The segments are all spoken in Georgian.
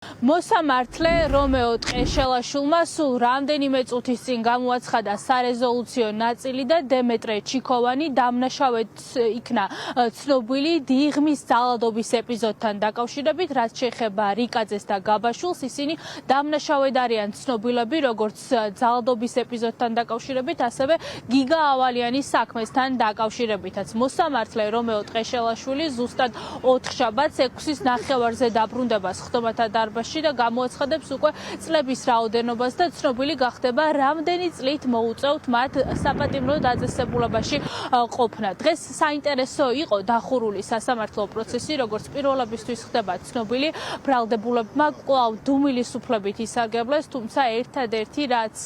მოსამართლე რომეო ტყეშელაშვილმა სულ რამდენიმე წუთის წინ გამოაცხადა სარეზოლუციო ნაწილი და დემეტრე ჩიქოვანი დამნაშავედ იქნა ცნობილი დიღმის ძალადობის ეპიზოდთან დაკავშირებით, რაც შეეხება რიკაძეს და გაბაშვილს. ისინი დამნაშავედ არიან ცნობილები როგორც ძალადობის ეპიზოდთან დაკავშირებით, ასევე გიგა ავალიანის საქმესთან დაკავშირებითაც. მოსამართლე რომეო ტყეშელაშვილი ზუსტად 4 შაბათს 6-ის ნახევარზე დაბრუნდება სხდომათა დარბაზში და გამოაცხადებს უკვე წლების რაოდენობას და ცნობილი გახდება, რამდენი წლით მოუწევთ მათ საპატიმრო დაწესებულებაში ყოფნა. დღეს საინტერესო იყო დახურული სასამართლო პროცესი, როგორც პირველებისთვის ხდება ცნობილი, ბრალდებულებმა კვლავ დუმილის უფლებით ისარგებლეს, თუმცა ერთადერთი, რაც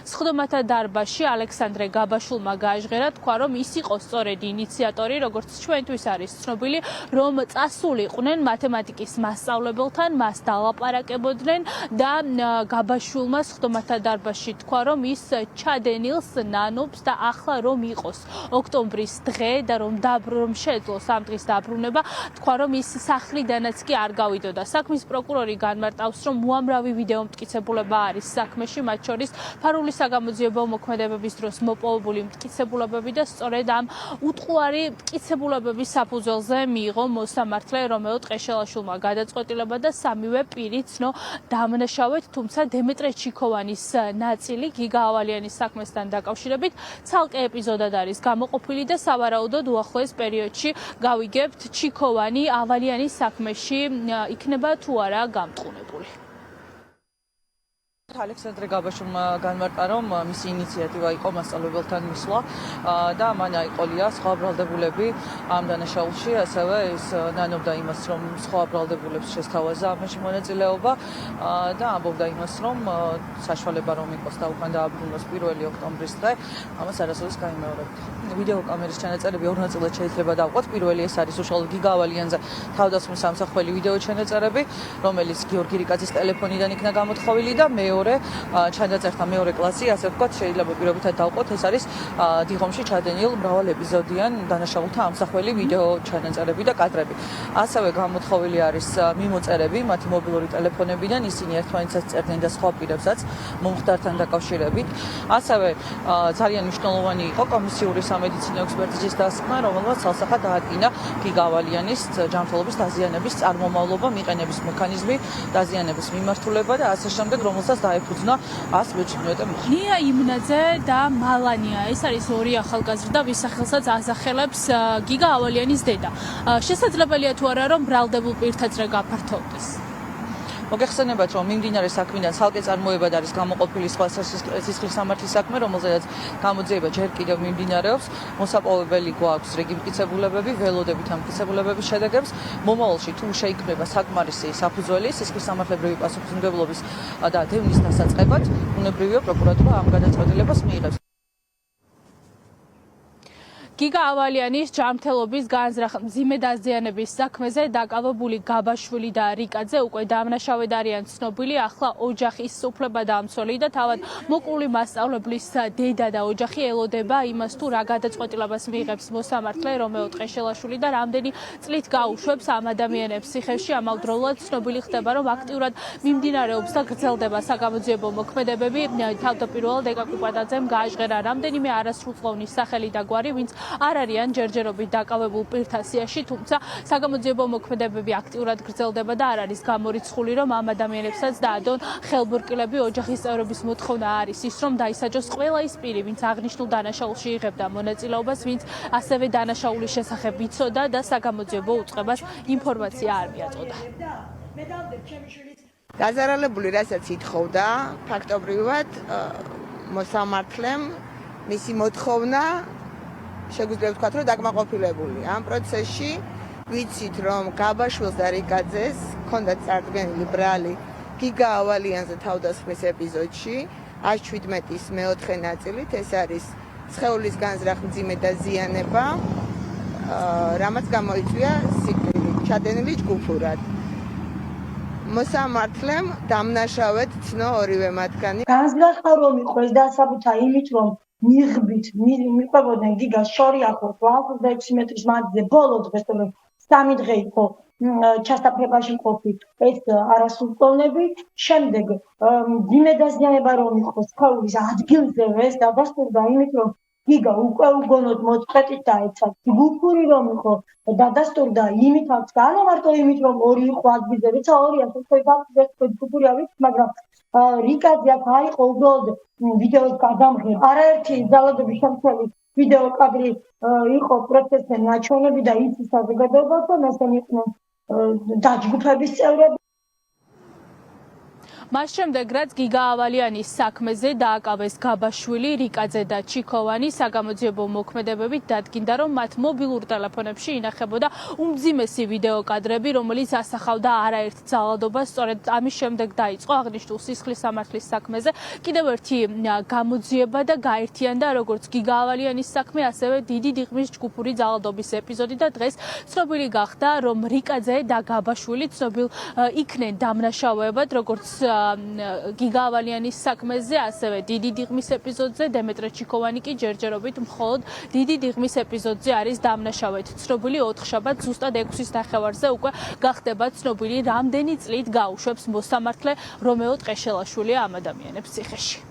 სხდომათა დარბაზში ალექსანდრე გაბაშვილმა გააჟღერა, თქვა, რომ ის იყო სწორედ ინიციატორი, როგორც ჩვენთვის არის ცნობილი, რომ წასულიყვნენ მათემატიკის მასწავლებელთან, მას დალაპარაკებოდნენ და გაბაშვილმა სხდომათა დარბაზში თქვა, რომ ის ჩადენილს ნანობს და ახლა რომ იყოს ოქტომბრის დღე და რომ შეძლოს ამ დღის დაბრუნება, თქვა, რომ ის სახლიდანაც კი არ გავიდოდა. საქმის პროკურორი განმარტავს, რომ უამრავი ვიდეო მტკიცებულება არის საქმეში, მათ შორის ფარული საგამოძიებო მოქმედებების დროს მოპოვებული მტკიცებულებები და სწორედ ამ უტყუარი მტკიცებულებების საფუძველზე მიიღო მოსამართლე რომეო ტყეშელაშვილმა გადაწყვეტილება და სამივე პირი ცნო დამნაშავედ, თუმცა დემეტრე ჩიქოვანის ნაწილი გიგა ავალიანის საქმესთან დაკავშირებით ცალკე ეპიზოდად არის გამოყოფილი და სავარაუდოდ უახლოეს პერიოდში გავიგებთ ჩიქოვანი ავალიანის საქმეში იქნება თუ არა გამტყუნებული. ალექსანდრე გაბაშვილმა განმარტა, რომ მისი ინიციატივა იყო მასწავლებელთან მისვლა და მან აიყოლია სხვა ბრალდებულები ამ დანაშაულში, ასევე ის ნანობდა იმას, რომ სხვა ბრალდებულებს შესთავაზა ამაში მონაწილეობა და ამბობდა იმას, რომ საშუალება რომ იყოს და უკან დააბრუნოს 1 ოქტომბრის დღე, ამას არასოდეს გაიმეორებდა. ვიდეო კამერის ჩანაწერები ორ ნაწილად შეიძლება დავყოთ. პირველი ეს არის უშუალოდ გიგა ავალიანზე თავდასხმის სამსახველი ვიდეო ჩანაწერები, რომელიც გიორგი რიკაძის ტელეფონიდან იქნა გამოთხოვილი და მეორე ჩანაწერთა მეორე კლასი, ასე ვთქვათ, შეიძლება პირობითად დავყოთ, ეს არის დიღომში ჩადენილ მრავალ ეპიზოდიან დანაშაულთა ამსახველი ვიდეო ჩანაწერები და კადრები. ასევე გამოთხოვილი არის მიმოწერები მათი მობილური ტელეფონებიდან, ისინი ერთმანეთსაც წერდნენ და სხვა პირებსაც მომხდართან დაკავშირებით. ასევე ძალიან მნიშვნელოვანი იყო კომისიური სამედიცინო ექსპერტიზის დასკვნა, რომელმაც ცალსახად დაადგინა გიგა ავალიანის ჯანმრთელობის დაზიანების წარმომავლობა, მიყენების მექანიზმი, დაზიანების მიმართულება და ასე შემდეგ, რომელსაც დაეფუძნა 117 მოხდა. ნია იმნაძე და მალანია, ეს არის ორი ახალგაზრდა, ვის სახელსაც ასახელებს გიგა ავალიანის დედა. შესაძლებელია თუ არა, რომ ბრალდებულ პირთაც რა გაფართოვდეს? მოგეხსენებათ, რომ მიმდინარე საქმიდან ცალკე წარმოებად არის გამოყოფილი სხვა სისხლის სამართლის საქმე, რომელზედაც გამოძიება ჯერ კიდევ მიმდინარეობს. მოსაპოვებელი გვაქვს რიგი მტკიცებულებები, ველოდებით ამ მტკიცებულებების შედეგებს. მომავალში თუ შეიქმნება საკმარისი საფუძველი სისხლის სამართლებრივი პასუხისმგებლობის და დევნის დასაწყებად, ბუნებრივია პროკურატურა ამ გადაწყვეტილებას მიიღებს. გიგა ავალიანის ჯანმრთელობის განზრახ მძიმე დაზიანების საქმეზე დაკავებული გაბაშვილი და რიკაძე უკვე დამნაშავედ არიან ცნობილი, ახლა ოჯახის უფლება დაამცველი და თავად მოკლული მასწავლებლის დედა და ოჯახი ელოდება იმას, თუ რა გადაწყვეტილებას მიიღებს მოსამართლე რომეო ტყეშელაშვილი და რამდენი წლით გაუშვებს ამ ადამიანებს ციხეში. ამავდროულად ცნობილი ხდება, რომ აქტიურად მიმდინარეობს და გრძელდება საგამოძიებო მოქმედებები. თავდაპირველად ეკა კუპატაძემ გააჟღერა რამდენიმე არასრულწლოვნის სახელი და გვარი, ვინც არ არიან ჯერჯერობით დაკავებულ პირთა სიაში, თუმცა საგამოძიებო მოქმედებები აქტიურად გრძელდება და არ არის გამორიცხული, რომ ამ ადამიანებსაც დაადონ ხელბურკილები. ოჯახის წევრების მოთხოვნა არის ის, რომ დაისაჯოს ყველა ის პირი, ვინც აღნიშნულ დანაშაულში იღებდა მონაწილეობას, ვინც ასევე დანაშაულის შესახებ იცოდა და საგამოძიებო უწყებას ინფორმაცია არ მიაწოდა. დაზარალებული რასაც ითხოვდა, ფაქტობრივად მოსამართლემ მისი მოთხოვნა შეგვიძლია ვთქვათ, რომ დაკმაყოფილებული. ამ პროცესში ვიცით, რომ გაბაშვილს და რიკაძეს ჰქონდათ წარდგენილი ბრალი გიგა ავალიანზე თავდასხმის ეპიზოდში 117-ის მეოთხე ნაწილით, ეს არის სხეულის განზრახ მძიმე დაზიანება, რამაც გამოიწვია სიკვდილი, ჩადენილი ჯგუფურად. მოსამართლემ დამნაშავედ ცნო ორივე მათგანი. განზრახა რომ იყო ეს დასაბუთა იმით, რომ მიღბით მიყვებოდნენ გიგას შორი ახლოს 26 მეტრის მანძილზე ბოლო დღეს, რომ 3 დღე იყო ჩასაფრებაში მყოფი ეს არასრულწლოვნები. შემდეგ მძიმე დაზიანება რომ იყოს სხეულის ადგილზე ეს დადასტურდა იმით რომ გიგა უკვე უგონოდ მოწყვეტით დაეცა. ჯგუფური რომ იყო დადასტურდა იმითაც არა მარტო იმით რომ ორი იყო ადგილზე, როცა ორია შეგვიძლია ჯგუფური ავით, მაგრამ რიკაძე აქ არ იყო უბრალოდ ვიდეოს გადამღება. არაერთი ძალადობის შემცველი ვიდეო კადრი იყო პროცესზე ნაჩვენები და იცის საზოგადოებას და მასთან იყვნენ დაჯგუფების წევრები. მას შემდეგ, რაც გიგა ავალიანის საქმეზე დააკავეს გაბაშვილი, რიკაძე და ჩიქოვანი, საგამოძიებო მოქმედებებით დადგინდა, რომ მათ მობილურ ტელეფონებში ინახებოდა უმძიმესი ვიდეო კადრები, რომელიც ასახავდა არაერთ ძალადობას. სწორედ ამის შემდეგ დაიწყო აღნიშნულ სისხლის სამართლის საქმეზე კიდევ ერთი გამოძიება და გაერთიანდა როგორც გიგა ავალიანის საქმე, ასევე დიდი დიღმის ჯგუფური ძალადობის ეპიზოდი და დღეს ცნობილი გახდა, რომ რიკაძე და გაბაშვილი ცნობილ იქნენ დამნაშავეებად, როგორც გიგა ავალიანის საქმეზე, ასევე დიდი დიღმის ეპიზოდზე. დემეტრე ჩიქოვანი კი ჯერჯერობით მხოლოდ დიდი დიღმის ეპიზოდზე არის დამნაშავედ ცნობილი. ოთხშაბათს ზუსტად 6-ის ნახევარზე უკვე გახდება ცნობილი, რამდენი წლით გაუშვებს მოსამართლე რომეო ტყეშელაშვილი ამ ადამიანებს ციხეში.